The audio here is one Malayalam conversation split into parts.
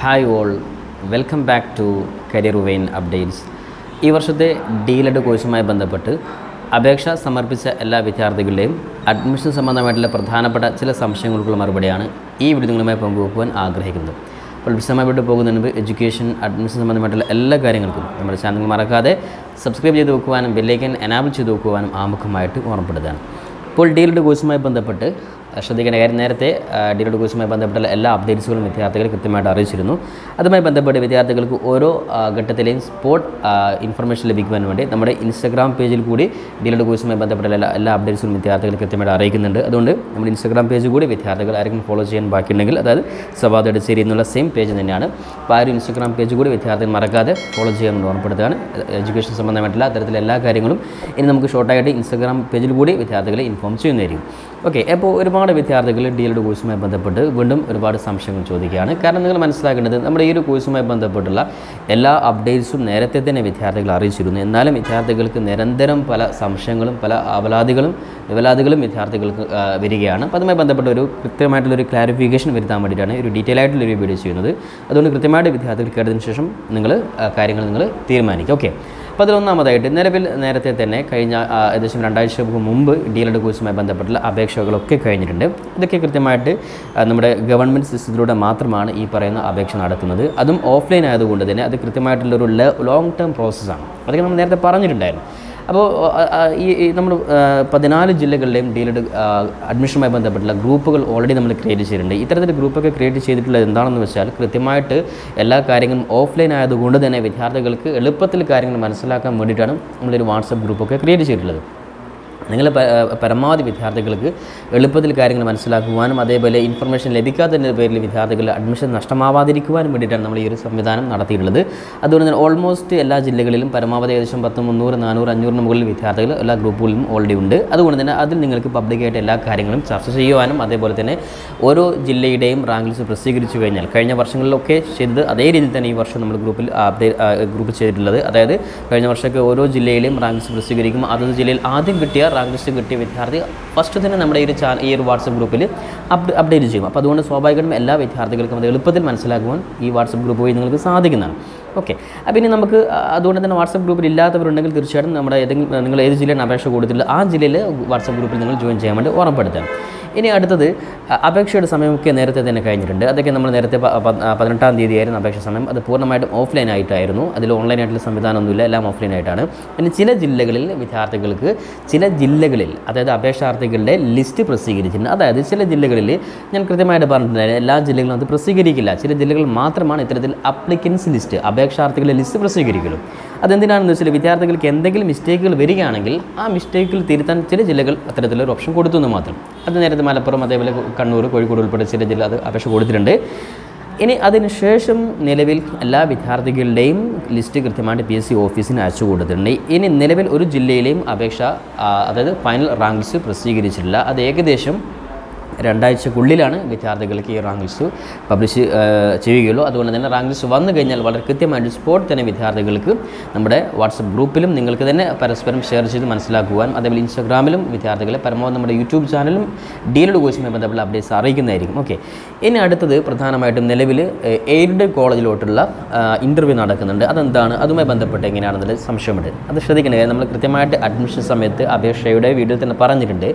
Hi all, welcome back to career vein updates. ഈ വർഷത്തെ ഡി.എൽ.എഡ് കോഴ്സുമായി ബന്ധപ്പെട്ട് അപേക്ഷ സമർപ്പിച്ച എല്ലാ വിദ്യാർത്ഥികളുടെയും അഡ്മിഷൻ സംബന്ധമായിട്ടുള്ള പ്രധാനപ്പെട്ട ചില സംശയങ്ങൾക്കുള്ള മറുപടിയാണ് ഈ വീഡിയോ നിങ്ങളുമായി പങ്കുവെക്കുവാൻ ആഗ്രഹിക്കുന്നത്. അപ്പോൾ വിശദമായിട്ട് പോകുന്നതിന് മുമ്പ് എഡ്യൂക്കേഷൻ അഡ്മിഷൻ സംബന്ധമായിട്ടുള്ള എല്ലാ കാര്യങ്ങൾക്കും നമ്മുടെ ചാനൽ മറക്കാതെ സബ്സ്ക്രൈബ് ചെയ്ത് വെക്കുവാനും ബെല്ലൈക്കൻ എനാബിൾ ചെയ്ത് വെക്കുവാനും ആമുഖമായിട്ട് ഓർമ്മപ്പെടുത്തുകയാണ്. ഇപ്പോൾ ഡി.എൽ.എഡ് കോഴ്സുമായി ബന്ധപ്പെട്ട് ശ്രദ്ധിക്കേണ്ട കാര്യം, നേരത്തെ ഡി.എൽ.എഡ് കോഴ്സുമായി ബന്ധപ്പെട്ട എല്ലാ അപ്ഡേറ്റ്സുകളും വിദ്യാർത്ഥികൾ കൃത്യമായിട്ട് അറിയിച്ചിരുന്നു. അതുമായി ബന്ധപ്പെട്ട് വിദ്യാർത്ഥികൾക്ക് ഓരോ ഘട്ടത്തിലെയും സ്പോട്ട് ഇൻഫർമേഷൻ ലഭിക്കുവാൻ വേണ്ടി നമ്മുടെ ഇൻസ്റ്റാഗ്രാം പേജിൽ കൂടി ഡി.എൽ.എഡ് കോഴ്സുമായി ബന്ധപ്പെട്ട എല്ലാ അപ്ഡേറ്റ്സുകളും വിദ്യാർത്ഥികൾ കൃത്യമായിട്ട് അറിയിക്കുന്നുണ്ട്. അതുകൊണ്ട് നമ്മുടെ ഇൻസ്റ്റാഗ്രാം പേജ് കൂടി വിദ്യാർത്ഥികൾ ആരെങ്കിലും ഫോളോ ചെയ്യാൻ ബാക്കിയുണ്ടെങ്കിൽ, അതായത് സവാദ് എഡ്സേരി എന്നുള്ള സെയിം പേജ് തന്നെയാണ്. അപ്പോൾ ആ ഒരു ഇൻസ്റ്റാഗ്രാം പേജ് കൂടി വിദ്യാർത്ഥികൾ മറക്കാതെ ഫോളോ ചെയ്യാമെന്ന് ഓർമ്മപ്പെടുത്തുകയാണ്. എഡ്യൂക്കേഷൻ സംബന്ധമായിട്ടുള്ള അത്തരത്തിലുള്ള എല്ലാ കാര്യങ്ങളും ഇനി നമുക്ക് ഷോർട്ടായിട്ട് ഇൻസ്റ്റാഗ്രാം പേജിൽ കൂടി വിദ്യാർത്ഥികളെ ഇൻഫോം ചെയ്യുന്നതായിരിക്കും. ഓക്കെ, അപ്പോൾ ഒരുപാട് വിദ്യാർത്ഥികൾ ഡി.എൽ.എഡ് കോഴ്സുമായി ബന്ധപ്പെട്ട് വീണ്ടും ഒരുപാട് സംശയങ്ങൾ ചോദിക്കുകയാണ്. കാരണം നിങ്ങൾ മനസ്സിലാക്കേണ്ടത്, നമ്മുടെ ഈ ഒരു കോഴ്സുമായി ബന്ധപ്പെട്ടുള്ള എല്ലാ അപ്ഡേറ്റ്സും നേരത്തെ തന്നെ വിദ്യാർത്ഥികൾ അറിയിച്ചിരുന്നു. എന്നാലും വിദ്യാർത്ഥികൾക്ക് നിരന്തരം പല സംശയങ്ങളും പല വിവലാദികളും വിദ്യാർത്ഥികൾക്ക് വരികയാണ്. അപ്പോൾ അതുമായി ബന്ധപ്പെട്ട ഒരു കൃത്യമായിട്ടുള്ളൊരു ക്ലാരിഫിക്കേഷൻ വരുത്താൻ വേണ്ടിയിട്ടാണ് ഒരു ഡീറ്റെയിൽ ആയിട്ടുള്ളൊരു വീഡിയോ ചെയ്യുന്നത്. അതുകൊണ്ട് കൃത്യമായിട്ട് വിദ്യാർത്ഥികൾ കേട്ടതിന് ശേഷം കാര്യങ്ങൾ നിങ്ങൾ തീരുമാനിക്കുക. ഓക്കെ, അപ്പോൾ അതിലൊന്നാമതായിട്ട് നേരത്തെ തന്നെ കഴിഞ്ഞ ഏകദേശം 2 ആഴ്ച മുമ്പ് ഡി.എൽ.എഡ് കോഴ്സുമായി ബന്ധപ്പെട്ടുള്ള അപേക്ഷകളൊക്കെ കഴിഞ്ഞിട്ടുണ്ട്. ഇതൊക്കെ കൃത്യമായിട്ട് നമ്മുടെ ഗവൺമെൻറ് സിസ്റ്റത്തിലൂടെ മാത്രമാണ് ഈ പറയുന്ന അപേക്ഷ നടത്തുന്നത്. അതും ഓഫ്ലൈൻ ആയതുകൊണ്ട് തന്നെ അത് കൃത്യമായിട്ടുള്ളൊരു ലോങ് ടേം പ്രോസസ്സാണ്. അതൊക്കെ നമ്മൾ നേരത്തെ പറഞ്ഞിട്ടുണ്ടായിരുന്നു. അപ്പോൾ നമ്മൾ 14 ജില്ലകളിലെയും ഡി.എൽ.എഡ് അഡ്മിഷനുമായി ബന്ധപ്പെട്ടുള്ള ഗ്രൂപ്പുകൾ ഓൾറെഡി നമ്മൾ ക്രിയേറ്റ് ചെയ്തിട്ടുണ്ട്. ഇത്തരത്തിൽ ഗ്രൂപ്പൊക്കെ ക്രിയേറ്റ് ചെയ്തിട്ടുള്ളത് എന്താണെന്ന് വെച്ചാൽ, കൃത്യമായിട്ട് എല്ലാ കാര്യങ്ങളും ഓഫ്ലൈൻ ആയതുകൊണ്ട് തന്നെ വിദ്യാർത്ഥികൾക്ക് എളുപ്പത്തിൽ കാര്യങ്ങൾ മനസ്സിലാക്കാൻ വേണ്ടിയിട്ടാണ് നമ്മളൊരു വാട്സപ്പ് ഗ്രൂപ്പൊക്കെ ക്രിയേറ്റ് ചെയ്തിട്ടുള്ളത്. നിങ്ങൾ പരമാവധി വിദ്യാർത്ഥികൾക്ക് എളുപ്പത്തിൽ കാര്യങ്ങൾ മനസ്സിലാക്കുവാനും അതേപോലെ ഇൻഫർമേഷൻ ലഭിക്കാത്തതിൻ്റെ പേരിൽ വിദ്യാർത്ഥികൾ അഡ്മിഷൻ നഷ്ടമാവാതിരിക്കുവാനും വേണ്ടിയിട്ടാണ് നമ്മൾ ഈ ഒരു സംവിധാനം നടത്തിയിട്ടുള്ളത്. അതുകൊണ്ട് തന്നെ ഓൾമോസ്റ്റ് എല്ലാ ജില്ലകളിലും പരമാവധി ഏകദേശം 10, 300, 400, 500 മുകളിൽ വിദ്യാർത്ഥികൾ എല്ലാ ഗ്രൂപ്പുകളിലും ഓൾറെഡി ഉണ്ട്. അതുകൊണ്ട് തന്നെ അതിൽ നിങ്ങൾക്ക് പബ്ലിക്കായിട്ട് എല്ലാ കാര്യങ്ങളും ചർച്ച ചെയ്യുവാനും അതേപോലെ തന്നെ ഓരോ ജില്ലയുടെയും റാങ്ക് ലിസ്റ്റ് പ്രസിദ്ധീകരിച്ചു കഴിഞ്ഞാൽ, കഴിഞ്ഞ വർഷങ്ങളിലൊക്കെ ചെയ്തത് അതേ രീതിയിൽ തന്നെ ഈ വർഷം നമ്മൾ ഗ്രൂപ്പ് ചെയ്തിട്ടുള്ളത്. അതായത് കഴിഞ്ഞ വർഷമൊക്കെ ഓരോ ജില്ലയിലെയും റാങ്ക് ലിസ്റ്റ് പ്രസിദ്ധീകരിക്കുമ്പോൾ അതത് ജില്ലയിൽ ആദ്യം കിട്ടിയ റാങ്ക് ലിസ്റ്റ് കിട്ടിയ വിദ്യാർത്ഥി ഫസ്റ്റ് തന്നെ നമ്മുടെ ഈ ഒരു വാട്സപ്പ് ഗ്രൂപ്പിൽ അപ്ഡേറ്റ് ചെയ്യും. അപ്പോൾ അതുകൊണ്ട് സ്വാഭാവികമായിട്ടും എല്ലാ വിദ്യാർത്ഥികൾക്കും അത് എളുപ്പത്തിൽ മനസ്സിലാക്കുവാൻ ഈ വാട്സപ്പ് ഗ്രൂപ്പ് വഴി നിങ്ങൾക്ക് സാധിക്കുന്നതാണ്. ഓക്കെ, അപ്പോൾ ഇനി നമുക്ക് അതുകൊണ്ട് തന്നെ വാട്സപ്പ് ഗ്രൂപ്പിൽ ഇല്ലാത്തവരുണ്ടെങ്കിൽ തീർച്ചയായിട്ടും നിങ്ങൾ ഏത് ജില്ലയാണ് അപേക്ഷ കൊടുത്തിട്ടുള്ളത് ആ ജില്ലയിൽ വാട്സപ്പ് ഗ്രൂപ്പിൽ നിങ്ങൾ ജോയിൻ ചെയ്യാൻ വേണ്ടി ഓർമ്മപ്പെടുത്താം. ഇനി അടുത്തത്, അപേക്ഷയുടെ സമയമൊക്കെ നേരത്തെ തന്നെ കഴിഞ്ഞിട്ടുണ്ട്. അതൊക്കെ നമ്മൾ നേരത്തെ 18-ാം തീയതിയായിരുന്നു അപേക്ഷ സമയം. അത് പൂർണ്ണമായിട്ടും ഓഫ്ലൈൻ ആയിട്ടായിരുന്നു. അതിൽ ഓൺലൈനായിട്ടുള്ള സംവിധാനമൊന്നുമില്ല, എല്ലാം ഓഫ്ലൈൻ ആയിട്ടാണ്. പിന്നെ ചില ജില്ലകളിൽ അതായത് അപേക്ഷാർത്ഥികളുടെ ലിസ്റ്റ് പ്രസിദ്ധീകരിച്ചിട്ടുണ്ട്. അതായത് ചില ജില്ലകളിൽ ഞാൻ കൃത്യമായിട്ട് പറഞ്ഞിട്ടുണ്ടായിരുന്നു, എല്ലാ ജില്ലകളും അത് പ്രസിദ്ധീകരിക്കില്ല. ചില ജില്ലകളിൽ മാത്രമാണ് ഇത്തരത്തിൽ അപ്ലിക്കൻസ് ലിസ്റ്റ്, അപേക്ഷാർത്ഥികളുടെ ലിസ്റ്റ് പ്രസിദ്ധീകരിക്കുള്ളൂ. അതെന്തിനാണെന്ന് വെച്ചാൽ, വിദ്യാർത്ഥികൾക്ക് എന്തെങ്കിലും മിസ്റ്റേക്കുകൾ വരികയാണെങ്കിൽ ആ മിസ്റ്റേക്കുകൾ തിരുത്താൻ ചില ജില്ലകൾ അത്തരത്തിലൊരു ഓപ്ഷൻ കൊടുത്തു എന്ന് മാത്രം. അത് നേരത്തെ മലപ്പുറം അതേപോലെ കണ്ണൂർ, കോഴിക്കോട് ഉൾപ്പെടെ ചില ജില്ല അത് അപേക്ഷ കൊടുത്തിട്ടുണ്ട്. ഇനി അതിനുശേഷം നിലവിൽ എല്ലാ വിദ്യാർത്ഥികളുടെയും ലിസ്റ്റ് കൃത്യമായിട്ട് PSC ഓഫീസിന് അയച്ചു കൊടുത്തിട്ടുണ്ട്. ഇനി നിലവിൽ ഒരു ജില്ലയിലെയും അപേക്ഷ അതായത് ഫൈനൽ റാങ്ക് ലിസ്റ്റ് പ്രസിദ്ധീകരിച്ചിട്ടില്ല. അത് ഏകദേശം 2 ആഴ്ചക്കുള്ളിലാണ് വിദ്യാർത്ഥികൾക്ക് ഈ റാങ്ക് ലിസ്റ്റ് പബ്ലിഷ് ചെയ്യുകയുള്ളൂ. അതുകൊണ്ട് തന്നെ റാങ്ക് ലിസ്റ്റ് വന്നു കഴിഞ്ഞാൽ വളരെ കൃത്യമായിട്ട് സ്പോട്ട് തന്നെ വിദ്യാർത്ഥികൾക്ക് നമ്മുടെ വാട്സപ്പ് ഗ്രൂപ്പിലും നിങ്ങൾക്ക് തന്നെ പരസ്പരം ഷെയർ ചെയ്ത് മനസ്സിലാക്കുവാനും അതേപോലെ ഇൻസ്റ്റാഗ്രാമിലും വിദ്യാർത്ഥികളെ പരമാവധി നമ്മുടെ യൂട്യൂബ് ചാനലും ഡി.എൽ.എഡ് കോഴ്സുമായി ബന്ധപ്പെട്ട അപ്ഡേറ്റ്സ് അറിയിക്കുന്നതായിരിക്കും. ഓക്കെ, ഇനി അടുത്തത് പ്രധാനമായിട്ടും നിലവിൽ എയ്ഡഡ് കോളേജിലോട്ടുള്ള ഇൻ്റർവ്യൂ നടക്കുന്നുണ്ട്. അതെന്താണ്, അതുമായി ബന്ധപ്പെട്ട് എങ്ങനെയാണെന്നുള്ള സംശയമുണ്ട്. അത് ശ്രദ്ധിക്കേണ്ടത്, നമ്മൾ കൃത്യമായിട്ട് അഡ്മിഷൻ സമയത്ത് അപേക്ഷയുടെ വീഡിയോയിൽ തന്നെ പറഞ്ഞിട്ടുണ്ട്,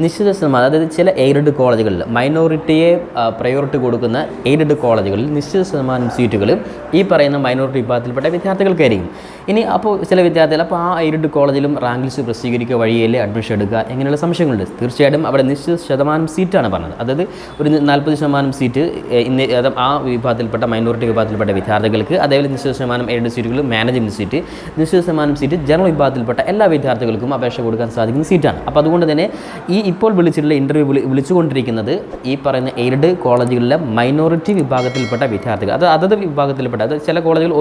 നിശ്ചിത ശതമാനം അതായത് ചില എയ്ഡഡ് കോളേജുകളിൽ മൈനോറിറ്റിയെ പ്രയോറിറ്റി കൊടുക്കുന്ന എയ്ഡഡ് കോളേജുകളിൽ നിശ്ചിത ശതമാനം സീറ്റുകൾ ഈ പറയുന്ന മൈനോറിറ്റി വിഭാഗത്തിൽപ്പെട്ട വിദ്യാർത്ഥികൾക്കായിരിക്കും. ഇനി അപ്പോൾ ചില വിദ്യാർത്ഥികൾ അപ്പോൾ ആ എയ്ഡഡ് കോളേജിലും റാങ്ക് ലിസ്റ്റ് പ്രസിദ്ധീകരിക്കുക വഴിയല്ലേ അഡ്മിഷൻ എടുക്കുക, എങ്ങനെയുള്ള സംശയങ്ങളുണ്ട്. തീർച്ചയായിട്ടും അവിടെ നിശ്ചിത ശതമാനം സീറ്റാണ് പറഞ്ഞത്. അതായത് ഒരു 40% സീറ്റ് ആ വിഭാഗത്തിൽപ്പെട്ട മൈനോറിറ്റി വിഭാഗത്തിൽപ്പെട്ട വിദ്യാർത്ഥികൾക്ക്, അതേപോലെ നിശ്ചിത ശതമാനം എയ്ഡഡ് സീറ്റുകൾ മാനേജ്മെൻറ്റ് സീറ്റ്, നിശ്ചിത ശതമാനം സീറ്റ് ജനറൽ വിഭാഗത്തിൽപ്പെട്ട എല്ലാ വിദ്യാർത്ഥികൾക്കും അപേക്ഷ കൊടുക്കാൻ സാധിക്കുന്ന സീറ്റാണ്. അപ്പോൾ അതുകൊണ്ട് തന്നെ ഇപ്പോൾ വിളിച്ചിട്ടുള്ള ഇൻ്റർവ്യൂ വിളിച്ചുകൊണ്ടിരിക്കുന്നത് ഈ പറയുന്ന എയ്ഡഡ് കോളേജുകളിലെ മൈനോറിറ്റി വിഭാഗത്തിൽപ്പെട്ട വിദ്യാർത്ഥികൾ, അതത് വിഭാഗത്തിൽപ്പെട്ട, അത് ചില കോളേജുകൾ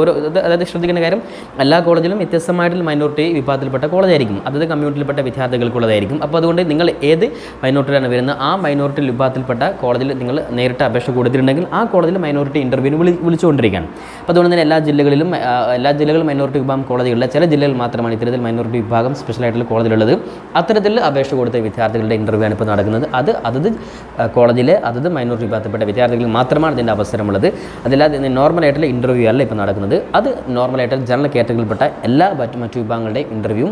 അതായത് ശ്രദ്ധിക്കേണ്ട കാര്യം, എല്ലാ കോളേജിലും വ്യത്യസ്തമായിട്ടുള്ള മൈനോറിറ്റി വിഭാഗത്തിൽപ്പെട്ട കോളേജായിരിക്കും, അതത് കമ്മ്യൂണിറ്റിയിൽപ്പെട്ട വിദ്യാർത്ഥികൾക്കുള്ളതായിരിക്കും. അപ്പോൾ അതുകൊണ്ട് നിങ്ങൾ ഏത് മൈനോറിറ്റിയിലാണ് വരുന്നത് ആ മൈനോറിറ്റി വിഭാഗത്തിൽപ്പെട്ട കോളേജിൽ നിങ്ങൾ നേരിട്ട് അപേക്ഷ കൊടുത്തിട്ടുണ്ടെങ്കിൽ ആ കോളേജിൽ മൈനോറിറ്റി ഇൻ്റർവ്യൂവിന് വിളിച്ചുകൊണ്ടിരിക്കുകയാണ്. അപ്പോൾ അതുകൊണ്ട് തന്നെ എല്ലാ ജില്ലകളിലും മൈനോറിറ്റി വിഭാഗം കോളേജുകളിലെ ചില ജില്ലകളിൽ മാത്രമാണ് ഇത്തരത്തിൽ മൈനോറിറ്റി വിഭാഗം സ്പെഷ്യലായിട്ടുള്ള കോളേജിലുള്ളത്. അത്തരത്തിൽ അപേക്ഷ കൊടുത്ത വിദ്യാർത്ഥികളുടെ ഇൻ്റർവ്യൂ ആണ് ഇപ്പോൾ നടക്കുന്നത്. അത് കോളേജിലെ അതത് മൈനോറിറ്റി വിഭാഗത്തിൽപ്പെട്ട വിദ്യാർത്ഥികൾ മാത്രമാണ് ഇതിൻ്റെ അവസരമുള്ളത്. അതില്ലാതെ നോർമലായിട്ടുള്ള ഇൻ്റർവ്യൂ അല്ല ഇപ്പോൾ നടക്കുന്നത്. അത് നോർമലായിട്ടുള്ള ജനറൽ കാറ്റഗറിയിൽപ്പെട്ട എല്ലാ മറ്റു വിഭാഗങ്ങളുടെയും ഇൻ്റർവ്യൂ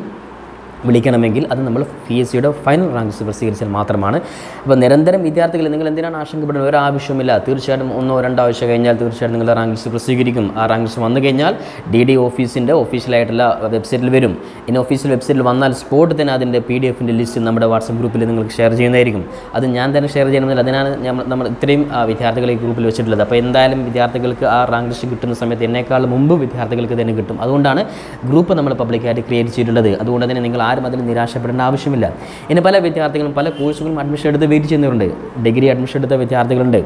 വിളിക്കണമെങ്കിൽ അത് നമ്മൾ PSCയുടെ ഫൈനൽ റാങ്ക് പ്രസിദ്ധീകരിച്ചാൽ മാത്രമാണ്. അപ്പോൾ നിരന്തരം വിദ്യാർത്ഥികൾ നിങ്ങൾ എന്തിനാണ് ആശങ്കപ്പെടുന്നത്? ഒരു ആവശ്യമില്ല. തീർച്ചയായിട്ടും 1-2 ആഴ്ച കഴിഞ്ഞാൽ തീർച്ചയായിട്ടും നിങ്ങളുടെ റാങ്ക് ലിസ്റ്റ് പ്രസിദ്ധീകരിക്കും. ആ റാങ്ക് ലിസ്റ്റ് വന്നു കഴിഞ്ഞാൽ DD ഓഫീസിൻ്റെ ഒഫീഷ്യലായിട്ടുള്ള വെബ്സൈറ്റിൽ വരും. ഇനി ഒഫീഷ്യൽ വെബ്സൈറ്റിൽ വന്നാൽ സ്പോട്ട് തന്നെ അതിൻ്റെ PDF-ൻ്റെ ലിസ്റ്റ് നമ്മുടെ വാട്സപ്പ് ഗ്രൂപ്പിൽ നിങ്ങൾക്ക് ഷെയർ ചെയ്യുന്നതായിരിക്കും. അത് ഞാൻ തന്നെ ഷെയർ ചെയ്യണമെന്നില്ല. അതിനാണ് നമ്മൾ ഇത്രയും വിദ്യാർത്ഥികളെ ഈ ഗ്രൂപ്പിൽ വെച്ചിട്ടുള്ളത്. അപ്പോൾ എന്തായാലും വിദ്യാർത്ഥികൾക്ക് ആ റാങ്ക് ലിസ്റ്റ് കിട്ടുന്ന സമയത്ത് എന്നേക്കാൾ മുമ്പ് വിദ്യാർത്ഥികൾക്ക് തന്നെ കിട്ടും. അതുകൊണ്ടാണ് ഗ്രൂപ്പ് നമ്മൾ പബ്ലിക്കായിട്ട് ക്രിയേറ്റ് ചെയ്തിട്ടുള്ളത്. അതുകൊണ്ട് തന്നെ നിങ്ങൾ ആരും അതിൽ നിരാശപ്പെടേണ്ട ആവശ്യമില്ല. ഇനി പല വിദ്യാർത്ഥികളും പല കോഴ്സുകളും അഡ്മിഷൻ എടുത്ത് വെയിറ്റ് ചെയ്യുന്നവരുണ്ട്. ഡിഗ്രി അഡ്മിഷൻ എടുത്ത വിദ്യാർത്ഥികളുണ്ട്,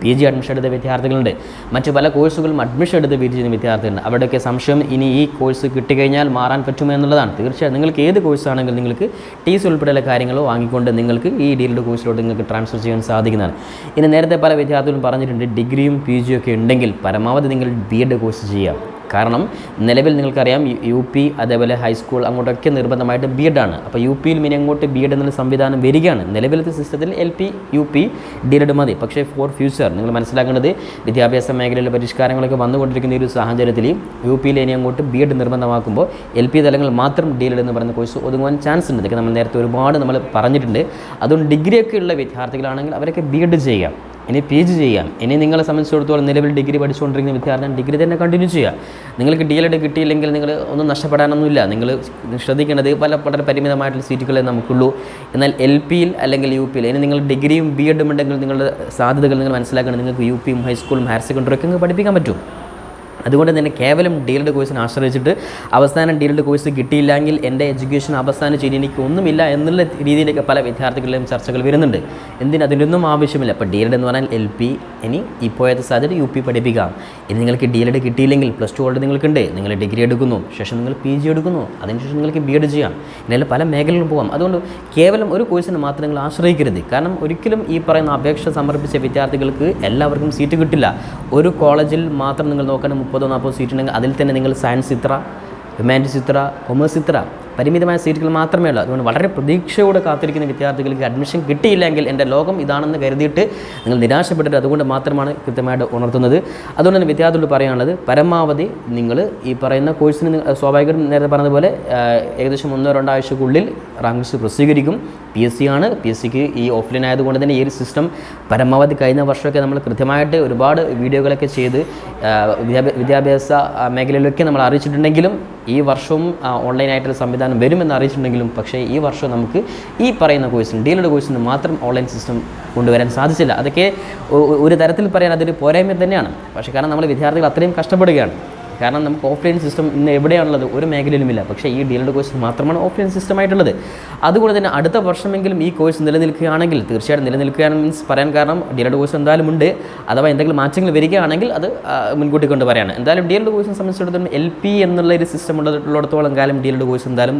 PG അഡ്മിഷൻ എടുത്ത വിദ്യാർത്ഥികളുണ്ട്, മറ്റ് പല കോഴ്സുകളും അഡ്മിഷൻ എടുത്ത് വെയിറ്റ് ചെയ്യുന്ന വിദ്യാർത്ഥികളുണ്ട്. അവിടെയൊക്കെ സംശയം ഇനി ഈ കോഴ്സ് കിട്ടിക്കഴിഞ്ഞാൽ മാറാൻ പറ്റുമോ എന്നുള്ളതാണ്. തീർച്ചയായും നിങ്ങൾക്ക് ഏത് കോഴ്സാണെങ്കിലും നിങ്ങൾക്ക് TC ഉൾപ്പെടെയുള്ള കാര്യങ്ങളോ വാങ്ങിക്കൊണ്ട് നിങ്ങൾക്ക് ഈ ഡീൽഡ് കോഴ്സിലോട്ട് നിങ്ങൾക്ക് ട്രാൻസ്ഫർ ചെയ്യാൻ സാധിക്കുന്നതാണ്. ഇനി നേരത്തെ പല വിദ്യാർത്ഥികളും പറഞ്ഞിട്ടുണ്ട് DGയും PG ഒക്കെ ഉണ്ടെങ്കിൽ പരമാവധി നിങ്ങൾ B.Ed കോഴ്സ് ചെയ്യാം. കാരണം നിലവിൽ നിങ്ങൾക്കറിയാം UP അതേപോലെ ഹൈസ്കൂൾ അങ്ങോട്ടൊക്കെ നിർബന്ധമായിട്ട് B.Ed ആണ്. അപ്പോൾ UPയിൽ ഇനി അങ്ങോട്ട് B.Ed എന്നുള്ള സംവിധാനം വരികയാണ്. നിലവിലത്തെ സിസ്റ്റത്തിൽ LP UP D.Ed മതി. പക്ഷേ ഫോർ ഫ്യൂച്ചർ നിങ്ങൾ മനസ്സിലാക്കേണ്ടത് വിദ്യാഭ്യാസ മേഖലയിലെ പരിഷ്കാരങ്ങളൊക്കെ വന്നുകൊണ്ടിരിക്കുന്ന ഒരു സാഹചര്യത്തിൽ UPയിൽ ഇനി അങ്ങോട്ട് B.Ed നിർബന്ധമാക്കുമ്പോൾ LP തലങ്ങളിൽ മാത്രം D.Ed എന്ന് പറയുന്ന കോഴ്സ് ഒതുങ്ങുവാൻ ചാൻസ് ഉണ്ട്. ഇതൊക്കെ നമ്മൾ നേരത്തെ ഒരുപാട് നമ്മൾ പറഞ്ഞിട്ടുണ്ട്. അതുകൊണ്ട് ഡിഗ്രിയൊക്കെ ഉള്ള വിദ്യാർത്ഥികളാണെങ്കിൽ അവരൊക്കെ B.Ed ചെയ്യാം. ഇനി PG ചെയ്യാം. ഇനി നിങ്ങളെ സംബന്ധിച്ചിടത്തോളം നിലവിൽ ഡിഗ്രി പഠിച്ചുകൊണ്ടിരിക്കുന്ന വിദ്യാർത്ഥികൾ ഡിഗ്രി തന്നെ കണ്ടിന്യൂ ചെയ്യുക. നിങ്ങൾക്ക് D.Ed കിട്ടിയില്ലെങ്കിൽ നിങ്ങൾ ഒന്നും നഷ്ടപ്പെടാനൊന്നുമില്ല. നിങ്ങൾ ശ്രദ്ധിക്കേണ്ടത് വളരെ പരിമിതമായിട്ടുള്ള സീറ്റുകളെ നമുക്കുള്ളൂ. എന്നാൽ LPയിൽ അല്ലെങ്കിൽ UPയിൽ ഇനി നിങ്ങൾ ഡിഗ്രിയും B.Edും ഉണ്ടെങ്കിൽ നിങ്ങളുടെ സാധ്യതകൾ നിങ്ങൾ മനസ്സിലാക്കണം. നിങ്ങൾക്ക് UPയും ഹൈസ്കൂളും ഹയർ സെക്കൻഡറി ഒക്കെ നിങ്ങൾക്ക് പഠിപ്പിക്കാൻ പറ്റും. അതുകൊണ്ട് തന്നെ കേവലം D.Ed കോഴ്സിനെ ആശ്രയിച്ചിട്ട് അവസാനം D.Ed കോഴ്സ് കിട്ടിയില്ലെങ്കിൽ എൻ്റെ എഡ്യൂക്കേഷൻ അവസാനം ചെയ്ത് എനിക്ക് ഒന്നുമില്ല എന്നുള്ള രീതിയിലേക്ക് പല വിദ്യാർത്ഥികളുടെയും ചർച്ചകൾ വരുന്നുണ്ട്. അതിൻ്റെ ഒന്നും ആവശ്യമില്ല. അപ്പോൾ D.Ed എന്ന് പറഞ്ഞാൽ LP ഇനി ഇപ്പോഴത്തെ സാധ്യത UP പഠിപ്പിക്കാം. ഇനി നിങ്ങൾക്ക് D.Ed കിട്ടിയില്ലെങ്കിൽ +2 ഓൾറെഡി നിങ്ങൾക്കുണ്ട്. നിങ്ങൾ ഡിഗ്രി എടുക്കുന്നു, ശേഷം നിങ്ങൾ PG എടുക്കുന്നു, അതിനുശേഷം നിങ്ങൾക്ക് B.Ed ചെയ്യാം. ഇങ്ങനെ പല മേഖലകളിലും പോകാം. അതുകൊണ്ട് കേവലം ഒരു കോഴ്സിനെ മാത്രം നിങ്ങൾ ആശ്രയിക്കരുത്. കാരണം ഒരിക്കലും ഈ പറയുന്ന അപേക്ഷ സമർപ്പിച്ച വിദ്യാർത്ഥികൾക്ക് എല്ലാവർക്കും സീറ്റ് കിട്ടില്ല. ഒരു കോളേജിൽ മാത്രം നിങ്ങൾ നോക്കണം 30-40 സീറ്റ് ഉണ്ടെങ്കിൽ അതിൽ തന്നെ നിങ്ങൾ സയൻസ് ഇത്ര, ഹ്യൂമാനിറ്റീസ് ഇത്ര, കൊമേഴ്സ് ഇത്ര പരിമിതമായ സീറ്റുകൾ മാത്രമേ ഉള്ളൂ. അതുകൊണ്ട് വളരെ പ്രതീക്ഷയോടെ കാത്തിരിക്കുന്ന വിദ്യാർത്ഥികൾക്ക് അഡ്മിഷൻ കിട്ടിയില്ലെങ്കിൽ എൻ്റെ ലോകം ഇതാണെന്ന് കരുതിയിട്ട് നിങ്ങൾ നിരാശപ്പെട്ടിട്ട് അതുകൊണ്ട് മാത്രമാണ് കൃത്യമായിട്ട് ഉണർത്തുന്നത്. അതുകൊണ്ട് തന്നെ വിദ്യാർത്ഥികളോട് പറയാനുള്ളത് പരമാവധി നിങ്ങൾ ഈ പറയുന്ന കോഴ്സിന് സ്വാഭാവികമായിട്ടും നേരത്തെ പറഞ്ഞതുപോലെ ഏകദേശം 1-2 ആഴ്ചക്കുള്ളിൽ റാങ്ക് ലിസ്റ്റ് പ്രസിദ്ധീകരിക്കും. PSC ആണ്. PSCക്ക് ഈ ഓഫ്ലൈൻ ആയതുകൊണ്ട് തന്നെ ഈ ഒരു സിസ്റ്റം പരമാവധി കഴിഞ്ഞ വർഷമൊക്കെ നമ്മൾ കൃത്യമായിട്ട് ഒരുപാട് വീഡിയോകളൊക്കെ ചെയ്ത് വിദ്യാഭ്യാസ മേഖലയിലൊക്കെ നമ്മൾ അറിയിച്ചിട്ടുണ്ടെങ്കിലും ഈ വർഷവും ഓൺലൈനായിട്ടുള്ള സംവിധാനം വരുമെന്ന് അറിയിച്ചിട്ടുണ്ടെങ്കിലും പക്ഷേ ഈ വർഷം നമുക്ക് ഈ പറയുന്ന കോഴ്സിന് D.Ed കോഴ്സിന് മാത്രം ഓൺലൈൻ സിസ്റ്റം കൊണ്ടുവരാൻ സാധിച്ചില്ല. അതൊക്കെ ഒരു തരത്തിൽ പറയാൻ അതൊരു പോരായ്മ തന്നെയാണ്. പക്ഷേ കാരണം നമ്മൾ വിദ്യാർത്ഥികൾ അത്രയും കഷ്ടപ്പെടുകയാണ്. കാരണം നമുക്ക് ഓഫ്ലൈൻ സിസ്റ്റം ഇന്ന് എവിടെയാണുള്ളത്? ഒരു മേഖലയിലുമില്ല. പക്ഷേ ഈ D.Ed കോഴ്സ് മാത്രമാണ് ഓഫ്ലൈൻ സിസ്റ്റമായിട്ടുള്ളത്. അതുകൊണ്ട് തന്നെ അടുത്ത വർഷമെങ്കിലും ഈ കോഴ്സ് നിലനിൽക്കുകയാണെങ്കിൽ തീർച്ചയായിട്ടും നിലനിൽക്കുകയാണ് മീൻസ് പറയാൻ കാരണം D.Ed കോഴ്സ് എന്തായാലും ഉണ്ട്. അഥവാ എന്തെങ്കിലും മാറ്റങ്ങൾ വരികയാണെങ്കിൽ അത് മുൻകൂട്ടി കൊണ്ട് പറയാണ്. എന്തായാലും D.Ed കോഴ്സിനെ സംബന്ധിച്ചിടത്തോളം LP എന്നുള്ള ഒരു സിസ്റ്റം ഉള്ളിടത്തോളം കാലം D.Ed കോഴ്സ് എന്തായാലും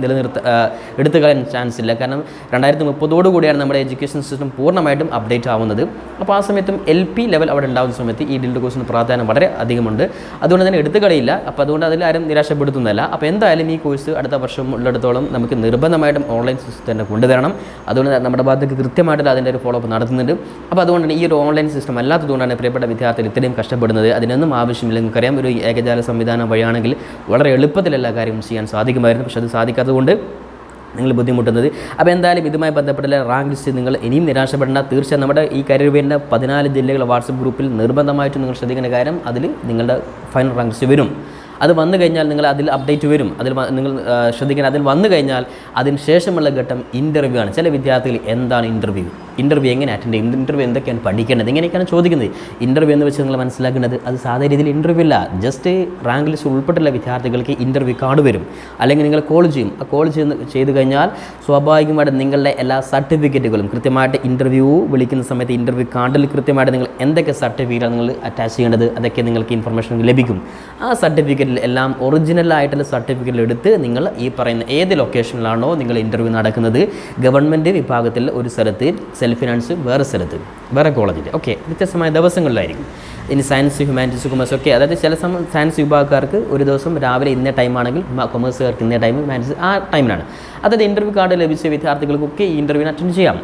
എടുത്തു കളയാൻ ചാൻസ് ഇല്ല. കാരണം 2030 കൂടിയാണ് നമ്മുടെ എഡ്യൂക്കേഷൻ സിസ്റ്റം പൂർണ്ണമായിട്ടും അപ്ഡേറ്റ് ആവുന്നത്. അപ്പോൾ ആ സമയത്തും LP ലെവൽ അവിടെ ഉണ്ടാകുന്ന സമയത്ത് ഈ D.Ed കോഴ്സിന് പ്രാധാന്യം വളരെ അധികമുണ്ട്. അതുകൊണ്ട് തന്നെ എടുത്തു കളയില്ല. അപ്പോൾ അതുകൊണ്ട് അതിൽ ആരും നിരാശപ്പെടുത്തുന്നതല്ല. അപ്പോൾ എന്തായാലും ഈ കോഴ്സ് അടുത്ത വർഷം ഉള്ളിടത്തോളം നമുക്ക് നിർബന്ധമായിട്ടും ഓൺലൈൻ സിസ്റ്റം തന്നെ കൊണ്ടുവരണം. അതുകൊണ്ട് നമ്മുടെ ഭാഗത്തേക്ക് കൃത്യമായിട്ട് അതിൻ്റെ ഒരു ഫോളോ അപ്പ് നടത്തുന്നുണ്ട്. അപ്പോൾ അതുകൊണ്ടാണ് ഈ ഒരു ഓൺലൈൻ സിസ്റ്റം അല്ലാത്തതുകൊണ്ടാണ് പ്രിയപ്പെട്ട വിദ്യാർത്ഥികൾ ഇത്രയും കഷ്ടപ്പെടുന്നത്. അതിനൊന്നും ആവശ്യമില്ല. നിങ്ങൾക്കറിയാം ഒരു ഏകജാല സംവിധാനം വഴിയാണെങ്കിൽ വളരെ എളുപ്പത്തിൽ എല്ലാ കാര്യവും ചെയ്യാൻ സാധിക്കുമായിരുന്നു. പക്ഷേ അത് സാധിക്കാത്തതുകൊണ്ട് നിങ്ങൾ ബുദ്ധിമുട്ടുന്നത്. അപ്പോൾ എന്തായാലും ഇതുമായി ബന്ധപ്പെട്ട റാങ്ക് ലിസ്റ്റ് നിങ്ങൾ ഇനിയും നിരാശപ്പെടേണ്ട. തീർച്ചയായും നമ്മുടെ ഈ കരിയർ വേണ്ട 14 ജില്ലകളുടെ വാട്സപ്പ് ഗ്രൂപ്പിൽ നിർബന്ധമായിട്ടും നിങ്ങൾ ശ്രദ്ധിക്കേണ്ട കാര്യം അതിൽ നിങ്ങളുടെ ഫൈനൽ റാങ്ക് ലിസ്റ്റ് വരും. അത് വന്നു കഴിഞ്ഞാൽ നിങ്ങൾ അതിൽ അപ്ഡേറ്റ് വരും. അതിൽ നിങ്ങൾ ശ്രദ്ധിക്കണം. അതിൽ വന്നു കഴിഞ്ഞാൽ അതിന് ശേഷമുള്ള ഘട്ടം ഇൻ്റർവ്യൂ ആണ്. ചില വിദ്യാർത്ഥികൾ എന്താണ് ഇൻ്റർവ്യൂ എങ്ങനെ അറ്റൻഡ് ചെയ്യും, ഇൻ്റർവ്യൂ എന്തൊക്കെയാണ് പഠിക്കേണ്ടത്, ഇങ്ങനെയൊക്കെയാണ് ചോദിക്കുന്നത്. ഇൻ്റർവ്യൂ എന്ന് വെച്ച് നിങ്ങൾ മനസ്സിലാക്കേണ്ടത് അത് സാധാരണ രീതിയിൽ ഇൻ്റർവ്യൂ അല്ല. ജസ്റ്റ് റാങ്ക് ലിസ്റ്റ് ഉൾപ്പെട്ടുള്ള വിദ്യാർത്ഥികൾക്ക് ഇൻ്റർവ്യൂ കാർഡ് വരും. അല്ലെങ്കിൽ നിങ്ങൾ കോൾ ചെയ്യും. ആ കോൾ ചെയ്ത് കഴിഞ്ഞാൽ സ്വാഭാവികമായിട്ട് നിങ്ങളുടെ എല്ലാ സർട്ടിഫിക്കറ്റുകളും കൃത്യമായിട്ട് ഇൻ്റർവ്യൂ വിളിക്കുന്ന സമയത്ത് ഇൻ്റർവ്യൂ കാർഡിൽ കൃത്യമായിട്ട് നിങ്ങൾ എന്തൊക്കെ സർട്ടിഫിക്കറ്റാണ് നിങ്ങൾ അറ്റാച്ച് ചെയ്യേണ്ടത് അതൊക്കെ നിങ്ങൾക്ക് ഇൻഫർമേഷൻ ലഭിക്കും. ആ സർട്ടിഫിക്കറ്റിൽ എല്ലാം ഒറിജിനലായിട്ടുള്ള സർട്ടിഫിക്കറ്റ് എടുത്ത് നിങ്ങൾ ഈ പറയുന്ന ഏത് ലൊക്കേഷനിലാണോ നിങ്ങൾ ഇൻ്റർവ്യൂ നടക്കുന്നത് ഗവൺമെൻറ് വിഭാഗത്തിൽ ഒരു സ്ഥലത്ത്, സെൽഫ് ഫിനാൻസ് വേറെ സ്ഥലത്ത്, വേറെ കോളേജിൽ വ്യത്യസ്തമായ ദിവസങ്ങളിലായിരിക്കും. ഇനി സയൻസ്, ഹ്യൂമാനിറ്റീസ്, കൊമേഴ്സ് അതായത് ചില സയൻസ് വിഭാഗക്കാർക്ക് ഒരു ദിവസം രാവിലെ ഇന്ന ടൈമാണെങ്കിൽ കൊമേഴ്സുകാർക്ക് ഇന്ന ടൈം, ഹ്യൂമാനിറ്റീസ് ആ ടൈമിലാണ്. അതായത് ഇൻ്റർവ്യൂ കാർഡ് ലഭിച്ച വിദ്യാർത്ഥികൾക്കൊക്കെ ഈ ഇൻ്റർവ്യൂവിന് അറ്റൻഡ് ചെയ്യാം.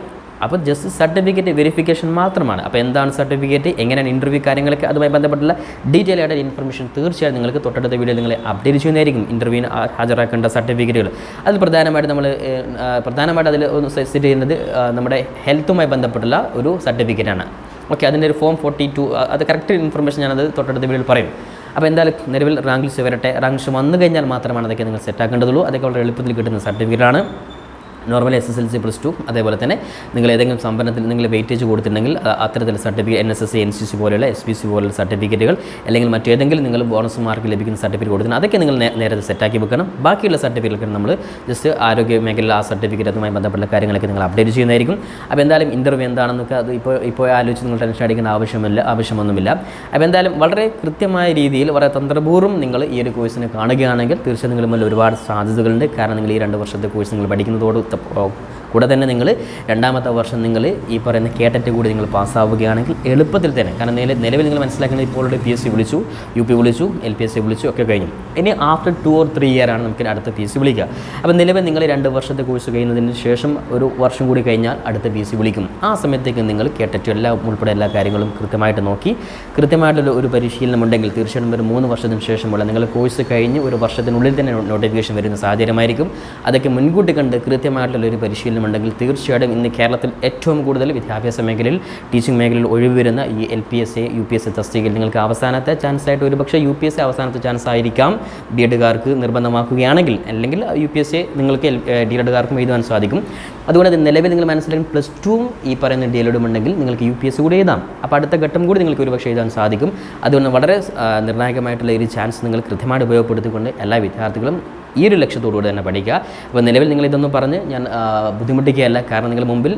അപ്പോൾ ജസ്റ്റ് സർട്ടിഫിക്കറ്റ് വെരിഫിക്കേഷൻ മാത്രമാണ്. അപ്പോൾ എന്താണ് സർട്ടിഫിക്കറ്റ്, എങ്ങനെയാണ് ഇൻ്റർവ്യൂ കാര്യങ്ങളൊക്കെ അതുമായി ബന്ധപ്പെട്ടുള്ള ഡീറ്റെയിൽ ആയിട്ട് ഇൻഫർമേഷൻ തീർച്ചയായും നിങ്ങൾക്ക് തൊട്ടടുത്ത വീഡിയോയിൽ നിങ്ങളെ അപ്ഡേറ്റ് ചെയ്യുന്നതായിരിക്കും. ഇൻ്റർവ്യൂവിന് ഹാജരാക്കേണ്ട സർട്ടിഫിക്കറ്റുകൾ അതിൽ പ്രധാനമായിട്ട് അതിൽ ഒന്ന് സെറ്റ് ചെയ്യുന്നത് നമ്മുടെ ഹെൽത്തുമായി ബന്ധപ്പെട്ടുള്ള ഒരു സർട്ടിഫിക്കറ്റാണ്. ഓക്കെ, അതിൻ്റെ ഒരു ഫോം 42 അത് കറക്റ്റ് ഇൻഫർമേഷൻ ഞാനത് തൊട്ടടുത്ത വീഡിയോയിൽ പറയും. അപ്പോൾ എന്തായാലും നിലവിൽ റാങ്ക് ലിസ്റ്റ് വരട്ടെ, റാങ്ക് ലിസ്റ്റ് വന്നു കഴിഞ്ഞാൽ മാത്രമാണ് അതൊക്കെ നിങ്ങൾ സെറ്റാക്കേണ്ടതുള്ളൂ. അതൊക്കെ വളരെ എളുപ്പത്തിൽ കിട്ടുന്ന സർട്ടിഫിക്കറ്റാണ്. നോർമൽ SSLC +2 അതേപോലെ തന്നെ നിങ്ങൾ ഏതെങ്കിലും സംഭരണത്തിൽ നിങ്ങൾ വെയിറ്റേജ് കൊടുത്തിട്ടുണ്ടെങ്കിൽ അത്തരത്തിൽ സർട്ടിഫിക്കറ്റ് NSS NCC പോലെയുള്ള SPC പോലുള്ള സർട്ടിഫിക്കറ്റുകൾ അല്ലെങ്കിൽ മറ്റേതെങ്കിലും നിങ്ങൾ ബോണസ് മാർക്ക് ലഭിക്കുന്ന സർട്ടിഫിക്കറ്റ് കൊടുക്കണം, അതൊക്കെ നിങ്ങൾ നേരത്തെ സെറ്റാക്കി വെക്കണം. ബാക്കിയുള്ള സർട്ടിഫിക്കറ്റ് നമ്മൾ ജസ്റ്റ് ആരോഗ്യ മേഖലയിലെ ആ സർട്ടിഫിക്കറ്റ് അതുമായി ബന്ധപ്പെട്ട കാര്യങ്ങളൊക്കെ നിങ്ങൾ അപ്ഡേറ്റ് ചെയ്യുന്നതായിരിക്കും. അപ്പോൾ എന്തായാലും ഇൻ്റർവ്യൂ എന്താണെന്നൊക്കെ അത് ഇപ്പോൾ ആലോചിച്ച് നിങ്ങൾ ടെൻഷൻ അടിക്കേണ്ട ആവശ്യമൊന്നുമില്ല. അപ്പോൾ എന്തായാലും വളരെ കൃത്യമായ രീതിയിൽ വളരെ തന്ത്രപൂർവ്വം നിങ്ങൾ ഈ ഒരു കോഴ്സിനെ കാണുകയാണെങ്കിൽ തീർച്ചയായും നിങ്ങൾ മുന്നിൽ ഒരുപാട് സാധ്യതകളുണ്ട്. കാരണം നിങ്ങൾ ഈ 2 വർഷത്തെ കോഴ്സ് നിങ്ങൾ പഠിക്കുന്നതോട് കൂടെ തന്നെ നിങ്ങൾ 2ാമത്തെ വർഷം നിങ്ങൾ ഈ പറയുന്ന കേട്ടറ്റ് കൂടി നിങ്ങൾ പാസ്സാവുകയാണെങ്കിൽ എളുപ്പത്തിൽ തന്നെ, കാരണം നിലവിൽ നിങ്ങൾ മനസ്സിലാക്കുന്നത് ഇപ്പോൾ PSC വിളിച്ചു, UP വിളിച്ചു, LPSC വിളിച്ചു ഒക്കെ കഴിഞ്ഞു. ഇനി ആഫ്റ്റർ 2 or 3 year ആണ് നമുക്ക് അടുത്ത PSC വിളിക്കുക. അപ്പോൾ നിലവിൽ നിങ്ങൾ 2 വർഷത്തെ കോഴ്സ് കഴിയുന്നതിന് ശേഷം ഒരു വർഷം കൂടി കഴിഞ്ഞാൽ അടുത്ത PSC വിളിക്കും. ആ സമയത്തേക്ക് നിങ്ങൾ കേട്ടറ്റ് ഉൾപ്പെടെ എല്ലാ കാര്യങ്ങളും കൃത്യമായിട്ട് നോക്കി കൃത്യമായിട്ടുള്ള ഒരു പരിശീലനം ഉണ്ടെങ്കിൽ തീർച്ചയായിട്ടും ഒരു 3 വർഷത്തിന് ശേഷമുള്ള നിങ്ങൾ കോഴ്സ് കഴിഞ്ഞ് ഒരു വർഷത്തിനുള്ളിൽ തന്നെ നോട്ടിഫിക്കേഷൻ വരുന്ന സാഹചര്യമായിരിക്കും. അതൊക്കെ മുൻകൂട്ടി കണ്ട് കൃത്യമായിട്ടുള്ളൊരു പരിശീലനം ഉണ്ടെങ്കിൽ തീർച്ചയായിട്ടും ഇന്ന് കേരളത്തിൽ ഏറ്റവും കൂടുതൽ വിദ്യാഭ്യാസ മേഖലയിൽ ടീച്ചിങ് മേഖലയിൽ ഒഴിവ് വരുന്ന ഈ LPSA UPSA തസ്തികയിൽ നിങ്ങൾക്ക് അവസാനത്തെ ചാൻസ് ആയിട്ട് ഒരുപക്ഷെ UPSA അവസാനത്തെ ചാൻസ് ആയിരിക്കാം B.Ed.കാർക്ക് നിർബന്ധമാക്കുകയാണെങ്കിൽ, അല്ലെങ്കിൽ UPSA നിങ്ങൾക്ക് D.Ed.കാർക്കും എഴുതാൻ സാധിക്കും. അതുകൊണ്ട് നിലവിൽ നിങ്ങൾ മനസ്സിലാക്കും +2 ഈ പറയുന്ന D.Ed ഉണ്ടെങ്കിൽ നിങ്ങൾക്ക് UPSA കൂടി എഴുതാം. അപ്പോൾ അടുത്ത ഘട്ടം കൂടി നിങ്ങൾക്ക് ഒരുപക്ഷെ എഴുതാൻ സാധിക്കും. അതുകൊണ്ട് വളരെ നിർണായകമായിട്ടുള്ള ഒരു ചാൻസ് നിങ്ങൾ കൃത്യമായിട്ട് ഉപയോഗപ്പെടുത്തിക്കൊണ്ട് എല്ലാ വിദ്യാർത്ഥികളും ഈ ഒരു ലക്ഷ്യത്തോടുകൂടി തന്നെ പഠിക്കുക. അപ്പോൾ നിലവിൽ നിങ്ങൾ ഇതൊന്നും പറഞ്ഞ് ഞാൻ ബുദ്ധിമുട്ടിക്കുകയല്ല, കാരണം നിങ്ങൾ മുമ്പിൽ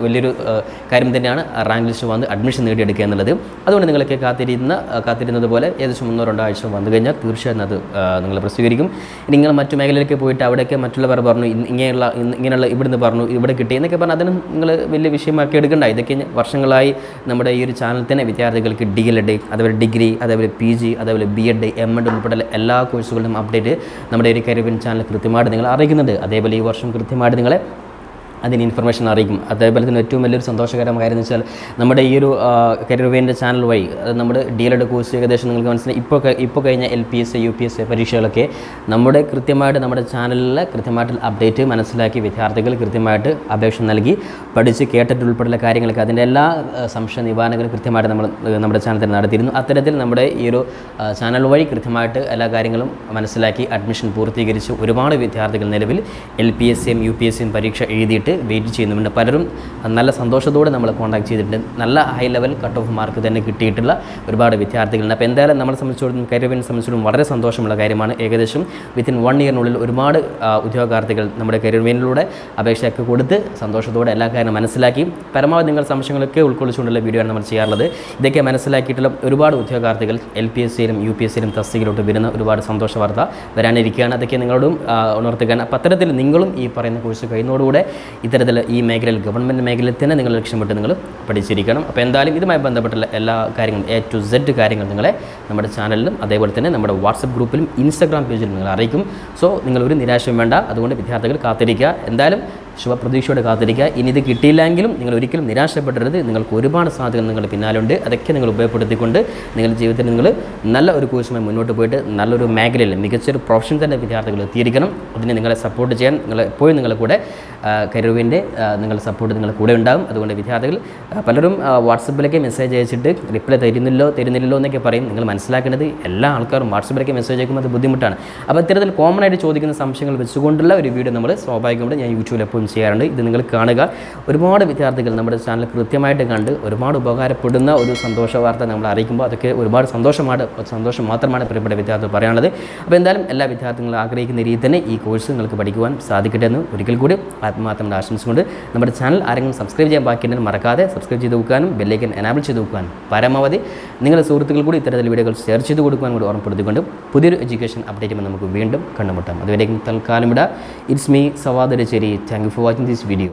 വലിയൊരു കാര്യം തന്നെയാണ് റാങ്ക് ലിസ്റ്റ് വന്ന് അഡ്മിഷൻ നേടിയെടുക്കുക എന്നുള്ളത്. അതുകൊണ്ട് നിങ്ങളൊക്കെ കാത്തിരുന്നത് പോലെ ഏകദേശം 1-2 ആഴ്ച വന്നു കഴിഞ്ഞാൽ തീർച്ചയായും അത് നിങ്ങൾ പ്രസിദ്ധീകരിക്കും. ഇനി നിങ്ങൾ മറ്റു മേഖലയിലേക്ക് പോയിട്ട് അവിടെയൊക്കെ മറ്റുള്ളവർ പറഞ്ഞു ഇങ്ങനെയുള്ള ഇവിടുന്ന് പറഞ്ഞു ഇവിടെ കിട്ടി എന്നൊക്കെ പറഞ്ഞാൽ അതിന് നിങ്ങൾ വലിയ വിഷയമാക്കി എടുക്കണ്ട. ഇതൊക്കെ വർഷങ്ങളായി നമ്മുടെ ഈ ഒരു ചാനൽ തന്നെ വിദ്യാർത്ഥികൾക്ക് D.Ed അതേപോലെ ഡിഗ്രി അതേപോലെ PG അതേപോലെ B.Ed M.Ed ഉൾപ്പെടെ എല്ലാ കോഴ്സുകളുടെയും അപ്ഡേറ്റ് നമ്മുടെ ഒരു കരിയർ ചാനൽ കൃത്യമായിട്ട് നിങ്ങൾ അറിയിക്കുന്നുണ്ട്. അതേപോലെ ഈ വർഷം കൃത്യമായിട്ട് നിങ്ങളെ അതിന് ഇൻഫർമേഷൻ അറിയിക്കും. അതേപോലെ തന്നെ ഏറ്റവും വലിയൊരു സന്തോഷകരമായ കാര്യം എന്ന് വെച്ചാൽ നമ്മുടെ ഈ ഒരു കരിയർ ചാനൽ വഴി നമ്മുടെ D.Ed കോഴ്സ് ഏകദേശം നിങ്ങൾക്ക് മനസ്സിലായി ഇപ്പോൾ കഴിഞ്ഞ LPSA UPSA പരീക്ഷകളൊക്കെ നമ്മുടെ കൃത്യമായിട്ട് നമ്മുടെ ചാനലിൽ കൃത്യമായിട്ട് അപ്ഡേറ്റ് മനസ്സിലാക്കി വിദ്യാർത്ഥികൾ കൃത്യമായിട്ട് അപേക്ഷ നൽകി പഠിച്ച് കേട്ടിട്ട് ഉൾപ്പെടെയുള്ള കാര്യങ്ങളൊക്കെ അതിൻ്റെ എല്ലാ സംശയ നിവാരണങ്ങളും കൃത്യമായിട്ട് നമ്മുടെ ചാനൽ നടത്തിയിരുന്നു. അത്തരത്തിൽ നമ്മുടെ ഈ ഒരു ചാനൽ വഴി കൃത്യമായിട്ട് എല്ലാ കാര്യങ്ങളും മനസ്സിലാക്കി അഡ്മിഷൻ പൂർത്തീകരിച്ച് ഒരുപാട് വിദ്യാർത്ഥികൾ നിലവിൽ LPSAയും UPSAയും പരീക്ഷ എഴുതിയിട്ട് വെയിറ്റ് ചെയ്യുന്നുണ്ട്. പലരും നല്ല സന്തോഷത്തോടെ നമ്മൾ കോൺടാക്ട് ചെയ്തിട്ടുണ്ട്. നല്ല high level cut off mark തന്നെ കിട്ടിയിട്ടുള്ള ഒരുപാട് വിദ്യാർത്ഥികളുണ്ട്. അപ്പോൾ എന്തായാലും നമ്മളെ സംബന്ധിച്ചിടത്തോളം കരിയറിനെ സംബന്ധിച്ചിടത്തോളം വളരെ സന്തോഷമുള്ള കാര്യമാണ്. ഏകദേശം വിത്തിൻ 1 yearനുള്ളിൽ ഒരുപാട് ഉദ്യോഗാർത്ഥികൾ നമ്മുടെ കരിയറിലൂടെ അപേക്ഷയൊക്കെ കൊടുത്ത് സന്തോഷത്തോടെ എല്ലാ കാര്യങ്ങളും മനസ്സിലാക്കി പരമാവധി നിങ്ങൾ സംശയങ്ങളൊക്കെ ഉൾക്കൊള്ളിച്ചുകൊണ്ടുള്ള വീഡിയോ ആണ് നമ്മൾ ചെയ്യാറുള്ളത്. ഇതൊക്കെ മനസ്സിലാക്കിയിട്ടുള്ള ഒരുപാട് ഉദ്യോഗാർത്ഥികൾ LPSAയിലും UPSAയിലും തസ്തികയിലോട്ട് വരുന്ന ഒരുപാട് സന്തോഷ വാർത്ത വരാനിരിക്കുകയാണ്. അതൊക്കെ നിങ്ങളോടും ഉണർത്തുകയാണ്. അപ്പോൾ അത്തരത്തിൽ നിങ്ങളും ഈ പറയുന്ന കോഴ്സ് കഴിയുന്നതോടുകൂടെ ഇത്തരത്തിൽ ഈ മേഖലയിൽ ഗവൺമെൻറ് മേഖലയിൽ തന്നെ നിങ്ങൾ ലക്ഷ്യമിട്ട് നിങ്ങൾ പഠിച്ചിരിക്കണം. അപ്പോൾ എന്തായാലും ഇതുമായി ബന്ധപ്പെട്ടുള്ള എല്ലാ കാര്യങ്ങളും A to Z കാര്യങ്ങൾ നിങ്ങളെ നമ്മുടെ ചാനലിലും അതേപോലെ തന്നെ നമ്മുടെ വാട്സപ്പ് ഗ്രൂപ്പിലും Instagram പേജിലും നിങ്ങൾ അറിയിക്കും. സോ നിങ്ങളൊരു നിരാശയും വേണ്ട. അതുകൊണ്ട് വിദ്യാർത്ഥികൾ കാത്തിരിക്കുക. എന്തായാലും ശുഭപ്രതീക്ഷയോടെ കാത്തിരിക്കുക. ഇനി ഇത് കിട്ടിയില്ലെങ്കിലും നിങ്ങൾ ഒരിക്കലും നിരാശപ്പെടരുത്. നിങ്ങൾക്ക് ഒരുപാട് സാധ്യതകൾ നിങ്ങളുടെ പിന്നാലുണ്ട്. അതൊക്കെ നിങ്ങൾ ഉപയോഗപ്പെടുത്തിക്കൊണ്ട് നിങ്ങളുടെ ജീവിതത്തിൽ നിങ്ങൾ നല്ല ഒരു കോഴ്സുമായി മുന്നോട്ട് പോയിട്ട് നല്ലൊരു മേഖലയിൽ മികച്ചൊരു പ്രൊഫഷൻ തന്നെ വിദ്യാർത്ഥികൾ എത്തിയിരിക്കണം. അതിന് നിങ്ങളെ സപ്പോർട്ട് ചെയ്യാൻ എപ്പോഴും നിങ്ങളുടെ കൂടെ കരിയറിൻ്റെ നിങ്ങളുടെ സപ്പോർട്ട് നിങ്ങളുടെ കൂടെ ഉണ്ടാകും. അതുകൊണ്ട് വിദ്യാർത്ഥികൾ പലരും വാട്സപ്പിലൊക്കെ മെസ്സേജ് അയച്ചിട്ട് റിപ്ലൈ തരുന്നില്ലല്ലോ എന്നൊക്കെ പറയും. നിങ്ങൾ മനസ്സിലാക്കേണ്ടത് എല്ലാ ആൾക്കാരും വാട്സപ്പിലൊക്കെ മെസ്സേജ് അയക്കുമ്പോൾ അത് ബുദ്ധിമുട്ടാണ്. അപ്പോൾ ഇത്തരത്തിൽ കോമൺ ആയിട്ട് ചോദിക്കുന്ന സംശയങ്ങൾ വെച്ചുകൊണ്ടുള്ള ഒരു വീഡിയോ നമ്മൾ സ്വാഭാവികമായിട്ട് ഞാൻ യൂട്യൂബിൽ എപ്പോഴും ചെയ്യാറുണ്ട്. ഇത് നിങ്ങൾ കാണുക. ഒരുപാട് വിദ്യാർത്ഥികൾ നമ്മുടെ ചാനൽ കൃത്യമായിട്ട് കണ്ട് ഒരുപാട് ഉപകാരപ്പെടുന്ന ഒരു സന്തോഷ വാർത്ത നമ്മൾ അറിയിക്കുമ്പോൾ അതൊക്കെ ഒരുപാട് സന്തോഷം മാത്രമാണ് പ്രിയപ്പെട്ട വിദ്യാർത്ഥികൾ പറയാനുള്ളത്. അപ്പോൾ എന്തായാലും എല്ലാ വിദ്യാർത്ഥികളും ആഗ്രഹിക്കുന്ന രീതിയിൽ തന്നെ ഈ കോഴ്സ് നിങ്ങൾക്ക് പഠിക്കുവാൻ സാധിക്കട്ടെ എന്ന് ഒരിക്കൽ കൂടി ആത്മാർത്ഥമായ ആശംസിച്ചുകൊണ്ട് നമ്മുടെ ചാനൽ ആരെങ്കിലും സബ്സ്ക്രൈബ് ചെയ്യാൻ ബാക്കിയുണ്ടെങ്കിൽ മറക്കാതെ സബ്സ്ക്രൈബ് ചെയ്ത് വെക്കാനും ബെല്ലൈക്കൻ എനാബിൾ ചെയ്ത് വെക്കാനും പരമാവധി നിങ്ങളുടെ സുഹൃത്തുക്കൾ കൂടി ഇത്തരത്തിൽ വീഡിയോകൾ ഷെയർ ചെയ്ത് കൊടുക്കാനും കൂടി ഓർമ്മപ്പെടുത്തിക്കൊണ്ട് പുതിയൊരു എഡ്യൂക്കേഷൻ അപ്ഡേറ്റുമായി നമുക്ക് വീണ്ടും കണ്ടുമുട്ടാം. അതുവരേക്കും തൽക്കാലം ഇടാം. It's me Sawad Racheri. Thank you for watching this video.